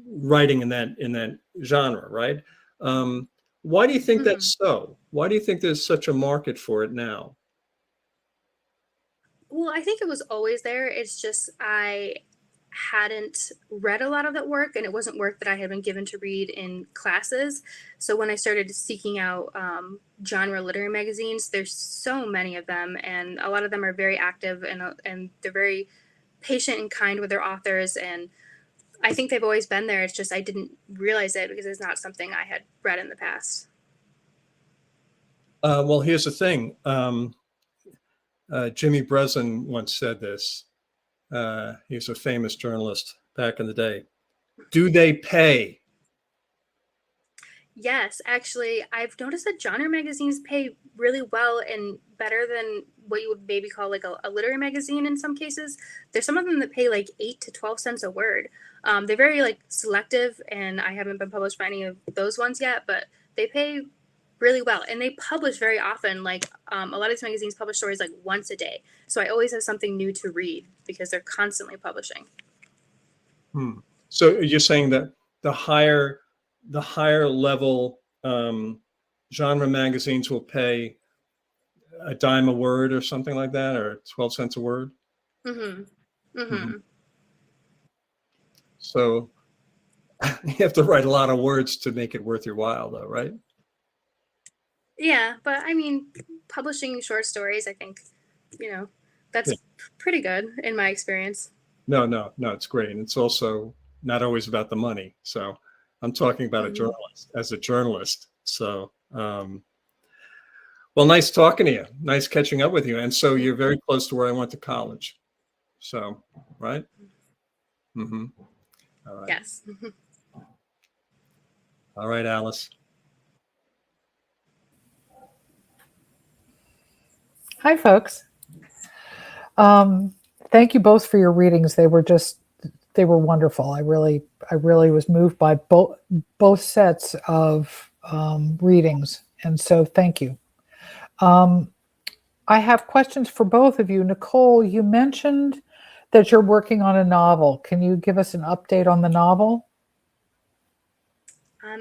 writing in that genre, right? Why do you think Mm-hmm. that's so? Why do you think there's such a market for it now? Well, I think it was always there. It's just I hadn't read a lot of that work, and it wasn't work that I had been given to read in classes. So when I started seeking out genre literary magazines, there's so many of them, and a lot of them are very active, and they're very patient and kind with their authors. And I think they've always been there. It's just I didn't realize it because it's not something I had read in the past. Well, here's the thing. Jimmy Breslin once said this. He's a famous journalist back in the day. Do they pay? Yes, actually, I've noticed that genre magazines pay really well and better than what you would maybe call like a literary magazine in some cases. There's some of them that pay like 8 to 12 cents a word. They're very like selective, and I haven't been published by any of those ones yet, but they pay really well, and they publish very often. Like a lot of these magazines publish stories like once a day. So I always have something new to read because they're constantly publishing. So you're saying that the higher level genre magazines will pay a dime a word or something like that, or 12 cents a word? Mm-hmm. Mm-hmm. Mm-hmm. So you have to write a lot of words to make it worth your while, though, right? Yeah, but I mean, publishing short stories, I think, that's pretty good in my experience. No, it's great. And it's also not always about the money. So I'm talking about a journalist, as a journalist. So, well, nice talking to you. Nice catching up with you. And so you're very close to where I went to college. So, right? Mm-hmm. All right. Yes. All right, Alice. Hi, folks. Thank you both for your readings. They were wonderful. I really was moved by both sets of readings, and so thank you. I have questions for both of you. Nicole, you mentioned that you're working on a novel. Can you give us an update on the novel?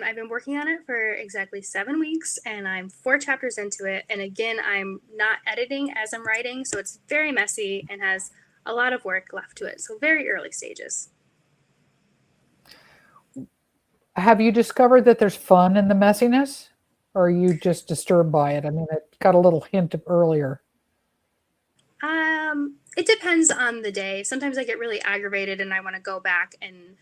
I've been working on it for exactly 7 weeks, and I'm 4 chapters into it. And again, I'm not editing as I'm writing, so it's very messy and has a lot of work left to it. So very early stages. Have you discovered that there's fun in the messiness? or are you just disturbed by it? I mean, it got a little hint of earlier. It depends on the day. Sometimes I get really aggravated and I want to go back and,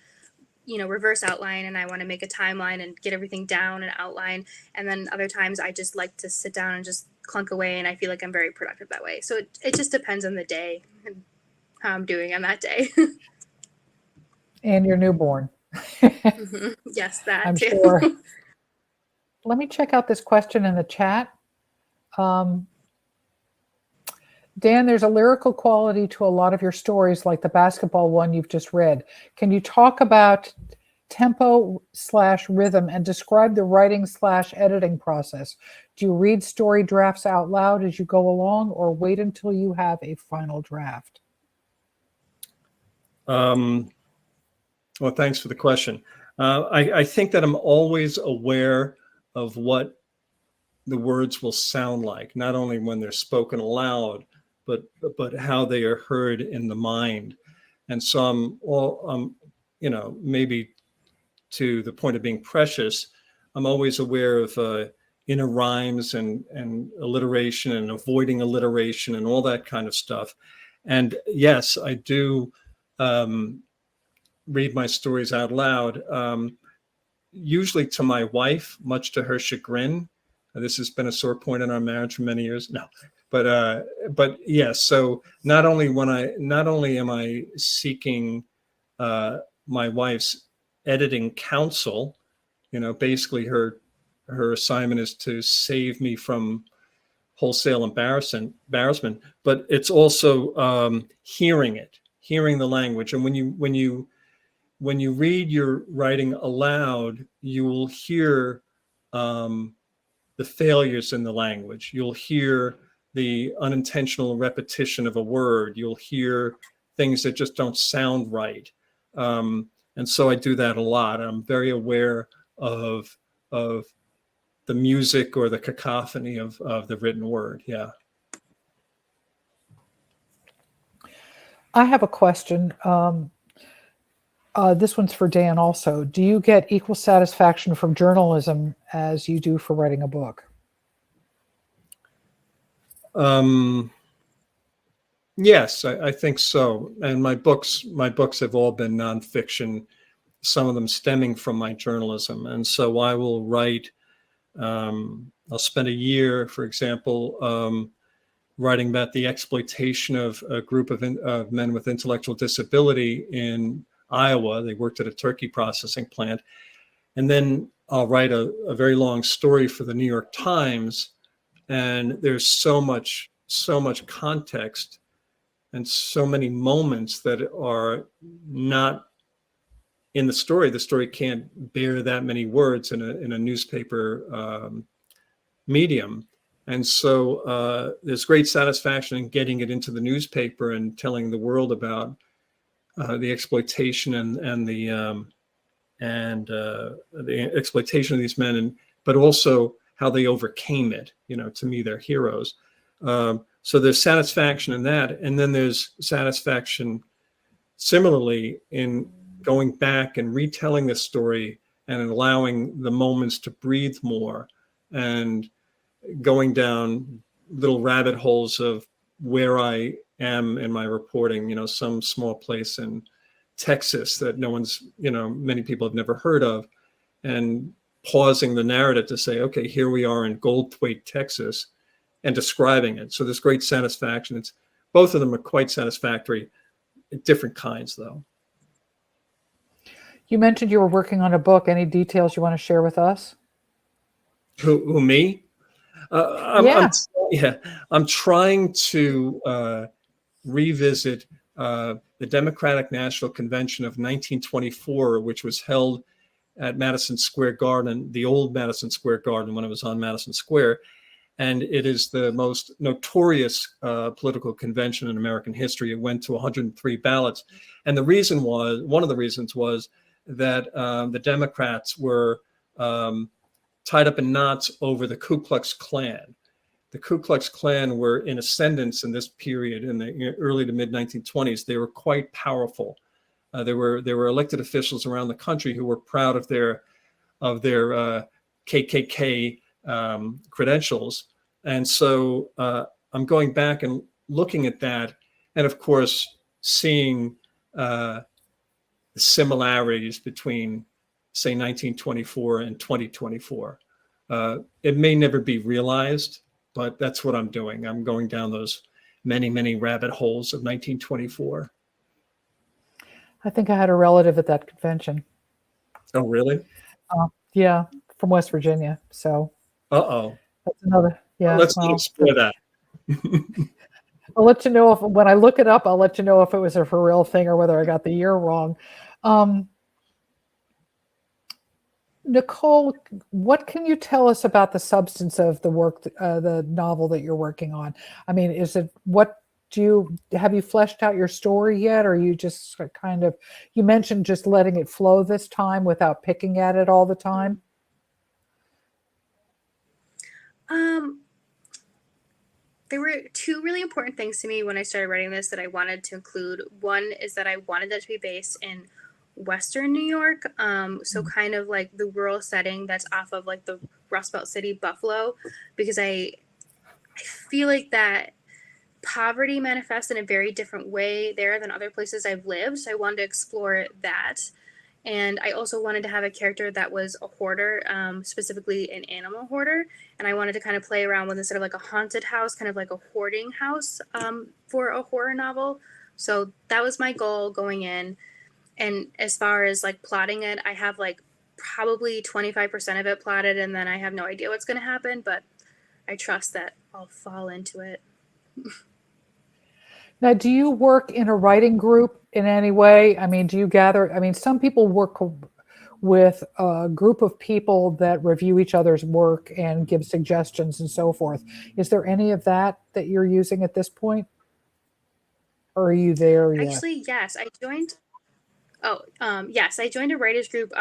reverse outline, and I want to make a timeline and get everything down and outline. And then other times I just like to sit down and just clunk away, and I feel like I'm very productive that way. So it just depends on the day and how I'm doing on that day. And your newborn. Yes, that I'm too. sure. Let me check out this question in the chat. Dan, there's a lyrical quality to a lot of your stories, like the basketball one you've just read. Can you talk about tempo/rhythm and describe the writing/editing process? Do you read story drafts out loud as you go along, or wait until you have a final draft? Well, thanks for the question. I think that I'm always aware of what the words will sound like, not only when they're spoken aloud, but how they are heard in the mind. And so maybe to the point of being precious, I'm always aware of inner rhymes and alliteration and avoiding alliteration and all that kind of stuff. And yes, I do read my stories out loud, usually to my wife, much to her chagrin. This has been a sore point in our marriage for many years. No, but yes. So not only am I seeking my wife's editing counsel, basically her assignment is to save me from wholesale embarrassment, but it's also hearing the language. And when you read your writing aloud, you will hear the failures in the language. You'll hear the unintentional repetition of a word. You'll hear things that just don't sound right. And so I do that a lot. I'm very aware of the music or the cacophony of the written word. Yeah. I have a question. This one's for Dan also. Do you get equal satisfaction from journalism as you do for writing a book? Yes, I think so. And my books have all been nonfiction, some of them stemming from my journalism. And so I will write, I'll spend a year, for example, writing about the exploitation of a group of men with intellectual disability in Iowa. They worked at a turkey processing plant. And then I'll write a very long story for the New York Times. And there's so much context and so many moments that are not in the story. The story can't bear that many words in a newspaper medium. And so there's great satisfaction in getting it into the newspaper and telling the world about the exploitation and the exploitation of these men, but also how they overcame it. To me, they're heroes. So there's satisfaction in that, and then there's satisfaction similarly in going back and retelling the story and allowing the moments to breathe more, and going down little rabbit holes of where I am in my reporting. Some small place in Texas that many people have never heard of, and pausing the narrative to say, okay, here we are in Goldthwaite, Texas, and describing it. So there's great satisfaction. Both of them are quite satisfactory, different kinds though. You mentioned you were working on a book. Any details you want to share with us? Who me? I'm trying to revisit the Democratic National Convention of 1924, which was held at Madison Square Garden, the old Madison Square Garden when it was on Madison Square. And it is the most notorious political convention in American history. It went to 103 ballots. And one of the reasons was that the Democrats were tied up in knots over the Ku Klux Klan. The Ku Klux Klan were in ascendance in this period in the early to mid 1920s. They were quite powerful. There were elected officials around the country who were proud of their KKK credentials. And so I'm going back and looking at that, and of course, seeing the similarities between, say, 1924 and 2024. It may never be realized, but that's what I'm doing. I'm going down those many, many rabbit holes of 1924. I think I had a relative at that convention. Oh, really? Yeah, from West Virginia. So Uh-oh. that's another. Yeah. Let's not Well, explore that. I'll let you know if when I look it up, I'll let you know if it was a for real thing or whether I got the year wrong. Nicole, what can you tell us about the substance of the work, the novel that you're working on? I mean, have you fleshed out your story yet? Or are you just kind of, you mentioned just letting it flow this time without picking at it all the time? There were two really important things to me when I started writing this that I wanted to include. One is that I wanted it to be based in Western New York, so kind of like the rural setting that's off of like the Rust Belt city, Buffalo, because I feel like that poverty manifests in a very different way there than other places I've lived. So I wanted to explore that. And I also wanted to have a character that was a hoarder, specifically an animal hoarder. And I wanted to kind of play around with, instead of like a haunted house, kind of like a hoarding house for a horror novel. So that was my goal going in. And as far as like plotting it, I have like probably 25% of it plotted, and then I have no idea what's going to happen, but I trust that I'll fall into it. Now, do you work in a writing group in any way? I mean, do you gather? I mean, some people work with a group of people that review each other's work and give suggestions and so forth. Is there any of that you're using at this point? Or are you there yet? Actually, yes, I joined. Oh, yes, I joined a writers group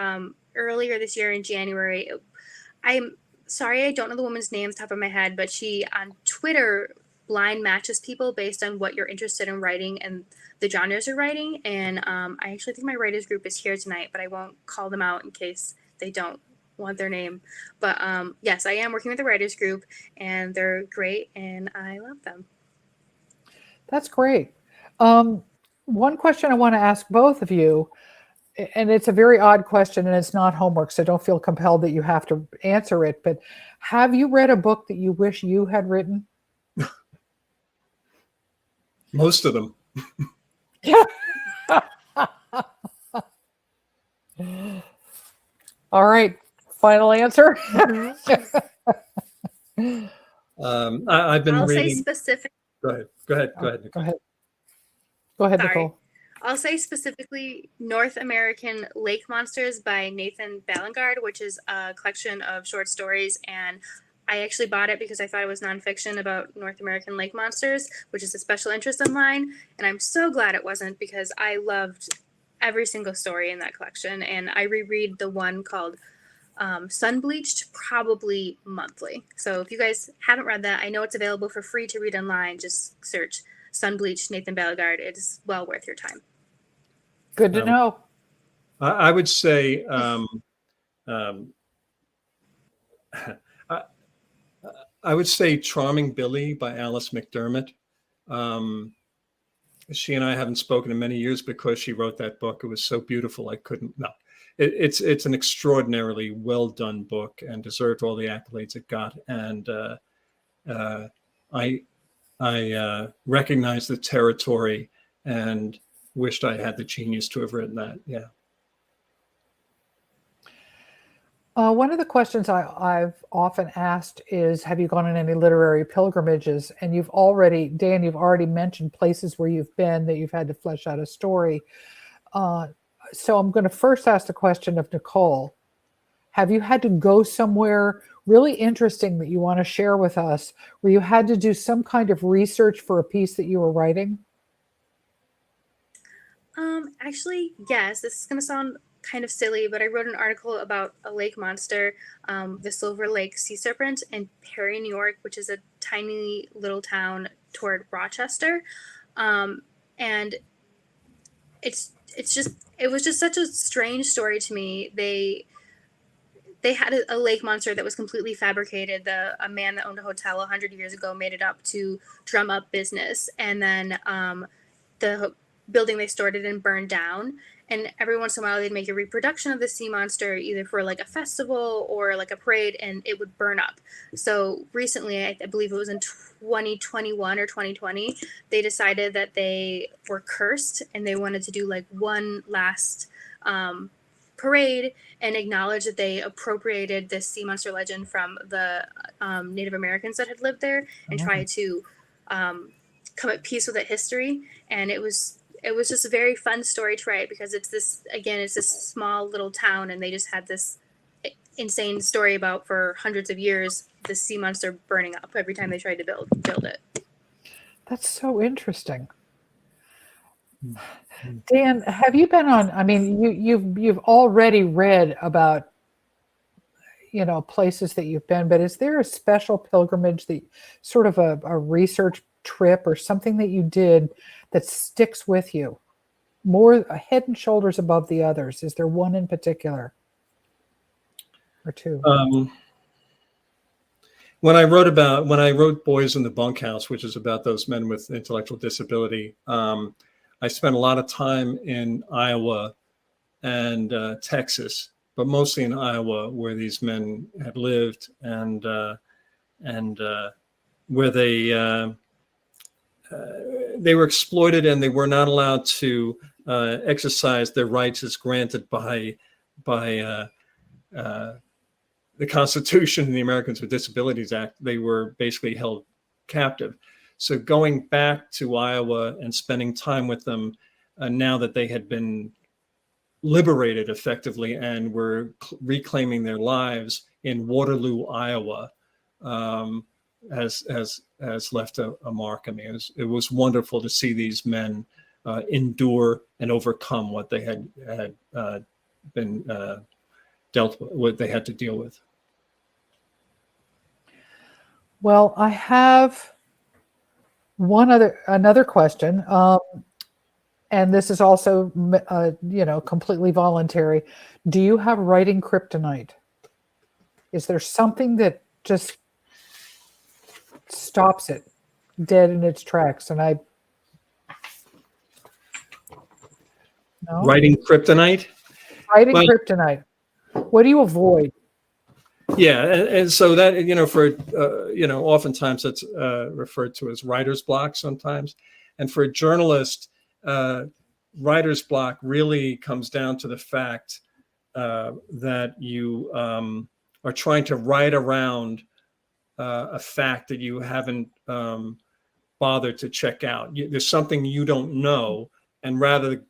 earlier this year in January. I'm sorry, I don't know the woman's name off the top of my head, but she on Twitter blind matches people based on what you're interested in writing and the genres you're writing. And I actually think my writers group is here tonight, but I won't call them out in case they don't want their name. But yes, I am working with the writers group, and they're great, and I love them. That's great. One question I want to ask both of you, and it's a very odd question and it's not homework, so don't feel compelled that you have to answer it, but have you read a book that you wish you had written? Most of them. All right, final answer. I've been I'll reading. say specific. Go ahead. Go ahead. Go ahead, Sorry. Nicole. I'll say specifically North American Lake Monsters by Nathan Ballengard, which is a collection of short stories. And I actually bought it because I thought it was nonfiction about North American lake monsters, which is a special interest of mine. And I'm so glad it wasn't, because I loved every single story in that collection. And I reread the one called Sun Bleached probably monthly. So if you guys haven't read that, I know it's available for free to read online. Just search Sun Bleached Nathan Ballengard. It is well worth your time. Good to know. I would say I would say Charming Billy by Alice McDermott. She and I haven't spoken in many years because she wrote that book. It was so beautiful. I couldn't. No, it's an extraordinarily well done book and deserved all the accolades it got. And I recognize the territory and wished I had the genius to have written that. Yeah. One of the questions I've often asked is, have you gone on any literary pilgrimages? And Dan, you've already mentioned places where you've been that you've had to flesh out a story. So I'm going to first ask the question of Nicole. Have you had to go somewhere really interesting that you want to share with us, where you had to do some kind of research for a piece that you were writing? Actually, yes. This is going to sound kind of silly, but I wrote an article about a lake monster, the Silver Lake sea serpent in Perry, New York, which is a tiny little town toward Rochester. And it was just such a strange story to me. they had a lake monster that was completely fabricated. A man that owned a hotel 100 years ago made it up to drum up business, and then the building they stored it in burned down. And every once in a while, they'd make a reproduction of the sea monster, either for like a festival or like a parade, and it would burn up. So recently, I believe it was in 2021 or 2020, they decided that they were cursed and they wanted to do like one last parade and acknowledge that they appropriated this sea monster legend from the Native Americans that had lived there and try to come at peace with that history. And it was just a very fun story to write, because it's this small little town, and they just had this insane story about, for hundreds of years, the sea monster burning up every time they tried to build it. That's so interesting. Dan, have you been on, I mean, you've already read about, places that you've been, but is there a special pilgrimage, that sort of a research trip or something that you did that sticks with you more, head and shoulders above the others? Is there one in particular, or two? When I wrote Boys in the Bunkhouse, which is about those men with intellectual disability, I spent a lot of time in Iowa and Texas, but mostly in Iowa, where these men had lived, and where they were exploited, and they were not allowed to exercise their rights as granted by the Constitution and the Americans with Disabilities Act. They were basically held captive. So going back to Iowa and spending time with them, now that they had been liberated effectively and were reclaiming their lives in Waterloo, Iowa, has left a mark on me. It was wonderful to see these men endure and overcome what they had been dealt with, what they had to deal with. Well, I have another question, and this is also, completely voluntary. Do you have writing kryptonite? Is there something that just stops it dead in its tracks? And no? Writing kryptonite? Writing kryptonite. What do you avoid? Yeah, and so that, oftentimes that's referred to as writer's block sometimes. And for a journalist, writer's block really comes down to the fact that you are trying to write around a fact that you haven't bothered to check out. There's something you don't know, and rather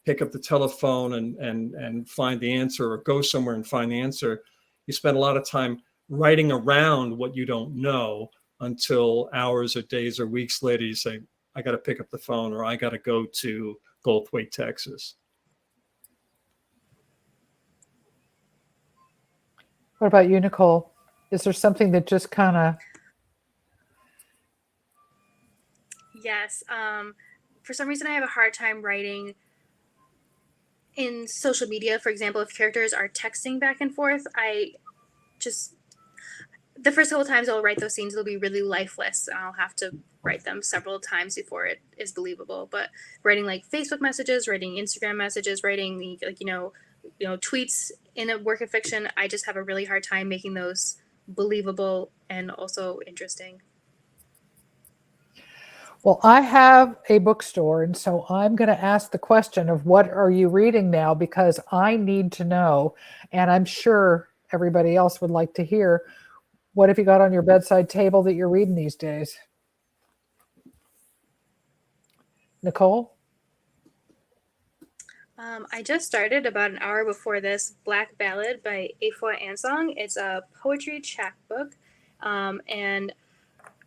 pick up the telephone and find the answer, or go somewhere and find the answer, you spend a lot of time writing around what you don't know until hours or days or weeks later you say, I got to pick up the phone, or I got to go to Goldthwaite, Texas. What about you, Nicole? Is there something that just kind of... Yes. For some reason, I have a hard time writing in social media. For example, if characters are texting back and forth, the first couple times I'll write those scenes, they'll be really lifeless. I'll have to write them several times before it is believable. But writing like Facebook messages, writing Instagram messages, writing tweets in a work of fiction, I just have a really hard time making those believable and also interesting. Well, I have a bookstore, and so I'm going to ask the question of what are you reading now, because I need to know, and I'm sure everybody else would like to hear. What have you got on your bedside table that you're reading these days? Nicole? I just started about an hour before this Black Ballad by Afua Ansong. It's a poetry chapbook, and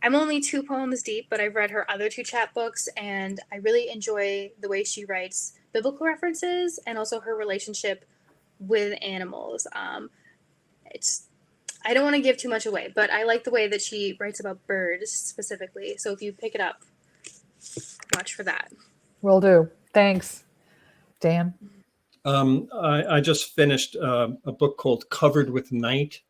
I'm only 2 poems deep, but I've read her other 2 chapbooks, and I really enjoy the way she writes biblical references and also her relationship with animals. I don't want to give too much away, but I like the way that she writes about birds specifically. So if you pick it up, watch for that. Will do. Thanks. Dan? I just finished a book called Covered with Night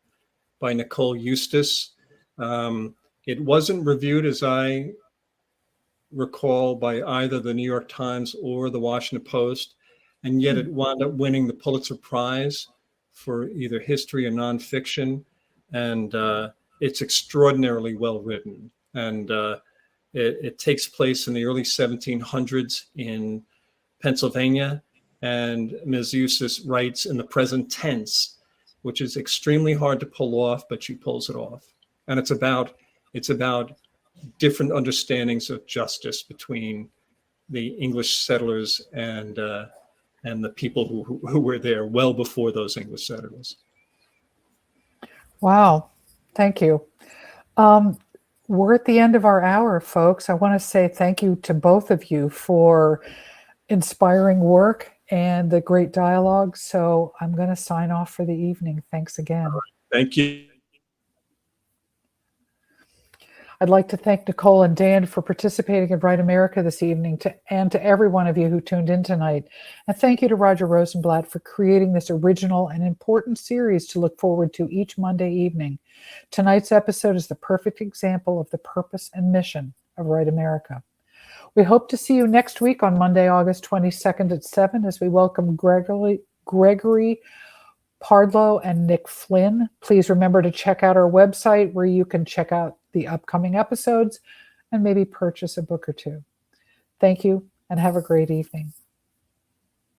by Nicole Eustace. It wasn't reviewed, as I recall, by either the New York Times or the Washington Post, and yet it wound up winning the Pulitzer Prize for either history or nonfiction. And it's extraordinarily well written. And it takes place in the early 1700s in Pennsylvania. And Ms. Eustace writes in the present tense, which is extremely hard to pull off, but she pulls it off. And it's about different understandings of justice between the English settlers and the people who were there well before those English settlers. Wow. Thank you. We're at the end of our hour, folks. I want to say thank you to both of you for inspiring work and the great dialogue. So I'm going to sign off for the evening. Thanks again. Thank you. I'd like to thank Nicole and Dan for participating in Write America this evening, and to every one of you who tuned in tonight. And thank you to Roger Rosenblatt for creating this original and important series to look forward to each Monday evening. Tonight's episode is the perfect example of the purpose and mission of Write America. We hope to see you next week on Monday, August 22nd at 7 as we welcome Gregory Pardlow and Nick Flynn. Please remember to check out our website where you can check out the upcoming episodes and maybe purchase a book or two. Thank you and have a great evening.